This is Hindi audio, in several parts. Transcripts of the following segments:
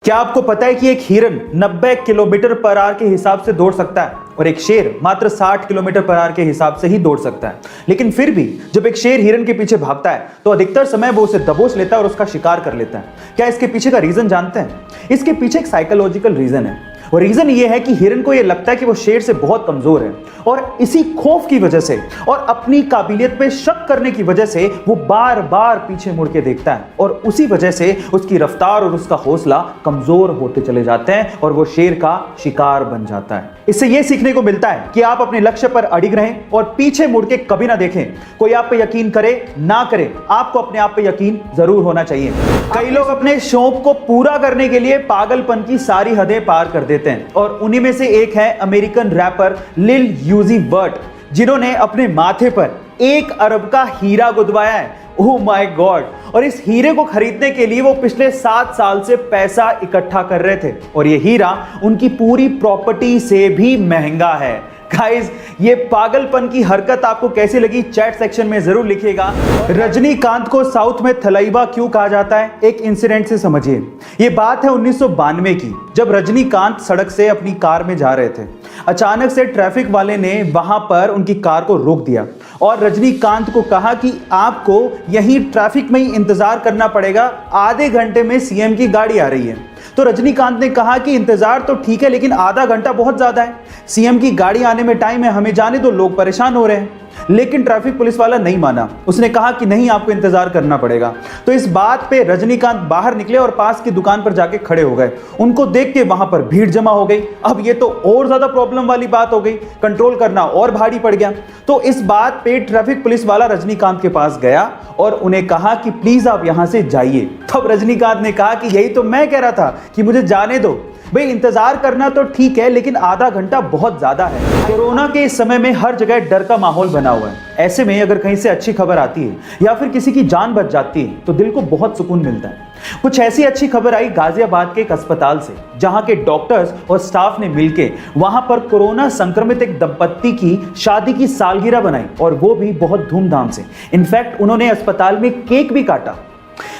क्या आपको पता है कि एक हिरन 90 किलोमीटर पर आवर के हिसाब से दौड़ सकता है और एक शेर मात्र 60 किलोमीटर पर आवर के हिसाब से ही दौड़ सकता है। लेकिन फिर भी जब एक शेर हिरन के पीछे भागता है तो अधिकतर समय वो उसे दबोच लेता है और उसका शिकार कर लेता है। क्या इसके पीछे का रीजन जानते हैं? इसके पीछे एक साइकोलॉजिकल रीजन है और रीजन ये है कि हिरन को ये लगता है कि वो शेर से बहुत कमजोर है और इसी खौफ की वजह से और अपनी काबिलियत पे शक करने की वजह से वो बार बार पीछे मुड़ के देखता है और उसी वजह से उसकी रफ्तार और उसका हौसला कमजोर होते चले जाते हैं और वो शेर का शिकार बन जाता है। इससे ये सीखने को मिलता है कि आप अपने लक्ष्य पर अडिग रहें और पीछे मुड़ के कभी ना देखें। कोई आप पे यकीन करे ना करे, आपको अपने आप पे यकीन जरूर होना चाहिए। कई लोग अपने शौक को पूरा करने के लिए पागलपन की सारी हदें पार कर देते हैं और उन्हीं में से एक है अमेरिकन रैपर लिल यूजी वर्ट, जिन्होंने अपने माथे पर 1 अरब का हीरा गुदवाया है। Oh my God! और इस हीरे को खरीदने के लिए वो पिछले 7 साल से पैसा इकट्ठा कर रहे थे और ये हीरा उनकी पूरी प्रॉपर्टी से भी महंगा है। गाइस, ये पागलपन की हरकत आपको कैसी लगी चैट सेक्शन में जरूर लिखिएगा। रजनीकांत को साउथ में थलाइवा क्यों कहा जाता है, एक इंसिडेंट से समझिए। ये बात है 1992 की, जब रजनीकांत सड़क से अपनी कार में जा रहे थे। अचानक से ट्रैफिक वाले ने वहां पर उनकी कार को रोक दिया और रजनीकांत को कहा कि आपको यहीं ट्रैफिक में ही इंतजार करना पड़ेगा, आधे घंटे में सीएम की गाड़ी आ रही है। तो रजनीकांत ने कहा कि इंतजार तो ठीक है लेकिन आधा घंटा बहुत ज्यादा है, सीएम की गाड़ी आने में टाइम है, हमें जाने दो, लोग परेशान हो रहे हैं। लेकिन ट्रैफिक पुलिस वाला नहीं माना, उसने कहा कि नहीं, आपको इंतजार करना पड़ेगा। तो इस बात पे रजनीकांत बाहर निकले और पास की दुकान पर जाके खड़े हो गए। उनको देख के वहां पर भीड़ जमा हो गई। अब ये तो और ज्यादा प्रॉब्लम वाली बात हो गई, कंट्रोल करना और भारी पड़ गया। तो इस बात पे ट्रैफिक पुलिस वाला रजनीकांत के पास गया और उन्हें कहा कि प्लीज आप यहां से जाइए। तब रजनीकांत ने कहा कि यही तो मैं कह रहा था कि मुझे जाने दो भाई, इंतजार करना तो ठीक है लेकिन आधा घंटा बहुत ज्यादा है। कोरोना के इस समय में हर जगह डर का माहौल बना हुआ है। ऐसे में अगर कहीं से अच्छी खबर आती है या फिर किसी की जान बच जाती है तो दिल को बहुत सुकून मिलता है। कुछ ऐसी अच्छी खबर आई गाजियाबाद के एक अस्पताल से, जहां के डॉक्टर्स और स्टाफ ने मिलकर वहां पर कोरोना संक्रमित एक दंपत्ति की शादी की सालगिरह बनाई और वो भी बहुत धूमधाम से। इनफैक्ट उन्होंने अस्पताल में केक भी काटा।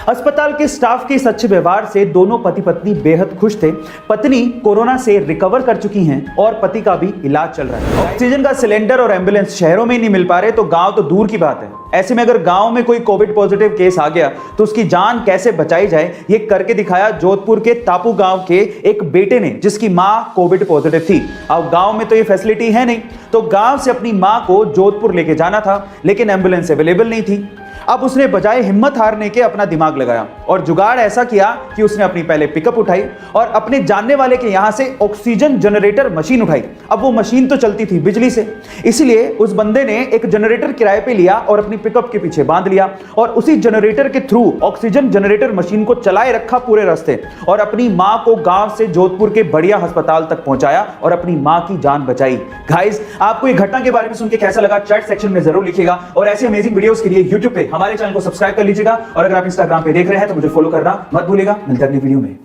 अस्पताल के स्टाफ के इस अच्छे व्यवहार से दोनों पति पत्नी बेहद खुश थे। पत्नी कोरोना से रिकवर कर चुकी हैं और पति का भी इलाज चल रहा है। ऑक्सीजन का सिलेंडर और एम्बुलेंस शहरों में नहीं मिल पा रहे तो गांव तो दूर की बात है। ऐसे में अगर गांव में कोई कोविड पॉजिटिव केस आ गया तो उसकी जान कैसे बचाई जाए, ये करके दिखाया जोधपुर के तापू गांव के एक बेटे ने, जिसकी मां कोविड पॉजिटिव थी। अब गांव में तो ये फैसिलिटी है नहीं, तो गांव से अपनी मां को जोधपुर लेके जाना था लेकिन एम्बुलेंस अवेलेबल नहीं थी। अब उसने बजाय हिम्मत हारने के अपना दिमाग लगाया और जुगाड़ ऐसा किया कि उसने अपनी पहले पिकअप उठाई और अपने जानने वाले के यहां से ऑक्सीजन जनरेटर मशीन उठाई। अब वो मशीन तो चलती थी बिजली से, इसलिए उस बंदे ने एक जनरेटर किराए पे लिया और अपनी पिकअप के पीछे बांध लिया और उसी जनरेटर के थ्रू ऑक्सीजन जनरेटर मशीन को चलाए रखा पूरे रास्ते और अपनी मां को गांव से जोधपुर के बढ़िया अस्पताल तक पहुंचाया और अपनी मां की जान बचाई। गाइस, आपको ये घटना के बारे में सुन के कैसा लगा चैट सेक्शन में जरूर लिखिएगा और ऐसे अमेजिंग वीडियोस के लिए यूट्यूब पे हमारे चैनल को सब्सक्राइब कर लीजिएगा और अगर आप इंस्टाग्राम पे देख रहे हैं तो मुझे फॉलो करना मत भूलिएगा। मिलते हैं अगली वीडियो में।